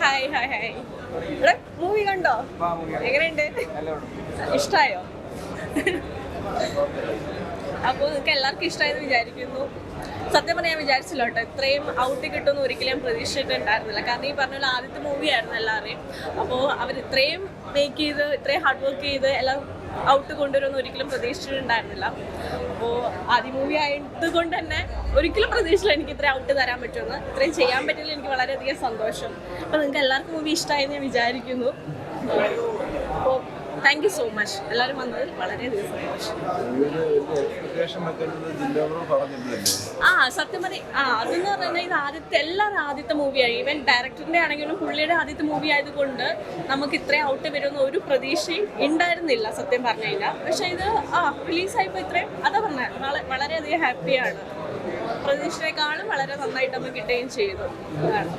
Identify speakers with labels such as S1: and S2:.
S1: Hi hi hi. ഇവിടെ movie കണ്ടോ? എങ്ങനെയുണ്ട്? ഇഷ്ടായോ? അപ്പോൾ നിങ്ങൾക്ക് എല്ലാവർക്കും ഇഷ്ടമായെന്ന് വിചാരിക്കുന്നു. സത്യം പറഞ്ഞാൽ ഞാൻ വിചാരിച്ചില്ല കേട്ടോ, ഇത്രയും ഔട്ട് കിട്ടുമെന്ന് ഒരിക്കലും ഞാൻ പ്രതീക്ഷിച്ചിട്ടുണ്ടായിരുന്നില്ല. കാരണം ഈ പറഞ്ഞ പോലെ ആദ്യത്തെ മൂവി ആയിരുന്നു എല്ലാവരെയും. അപ്പോൾ അവർ ഇത്രയും മേക്ക് ചെയ്ത് ഇത്രയും ഹാർഡ് വർക്ക് ചെയ്ത് എല്ലാം ഔട്ട് കൊണ്ടുവരുമെന്ന് ഒരിക്കലും പ്രതീക്ഷിച്ചിട്ടുണ്ടായിരുന്നില്ല. അപ്പോൾ ആദ്യ മൂവി ആയതുകൊണ്ട് തന്നെ ഒരിക്കലും പ്രതീക്ഷിച്ചില്ല എനിക്ക് ഇത്രയും ഔട്ട് തരാൻ പറ്റുമെന്ന്. ഇത്രയും ചെയ്യാൻ പറ്റില്ല, എനിക്ക് വളരെയധികം സന്തോഷം. അപ്പോൾ നിങ്ങൾക്ക് എല്ലാവർക്കും മൂവി ഇഷ്ടമായെന്ന് ഞാൻ വിചാരിക്കുന്നു. അപ്പോൾ താങ്ക് യു സോ മച്ച്. എല്ലാവരും വന്നതിൽ വളരെയധികം സന്തോഷം. സത്യം പറയും. അതെന്ന് പറഞ്ഞാൽ ഇത് എല്ലാവരും ആദ്യത്തെ മൂവിയായി. ഈവൻ ഡയറക്ടറിൻ്റെ ആണെങ്കിലും പുള്ളിയുടെ ആദ്യത്തെ മൂവി ആയതുകൊണ്ട് നമുക്ക് ഇത്രയും ഔട്ട് വരുന്ന ഒരു പ്രതീക്ഷയും ഉണ്ടായിരുന്നില്ല സത്യം പറഞ്ഞു കഴിഞ്ഞാൽ. പക്ഷേ ഇത് റിലീസായപ്പോൾ ഇത്രയും അതാ പറഞ്ഞത് വളരെയധികം ഹാപ്പിയാണ്. പ്രതീക്ഷയെക്കാളും വളരെ നന്നായിട്ട് നമുക്ക് കിട്ടുകയും ചെയ്തു. അതാണ്.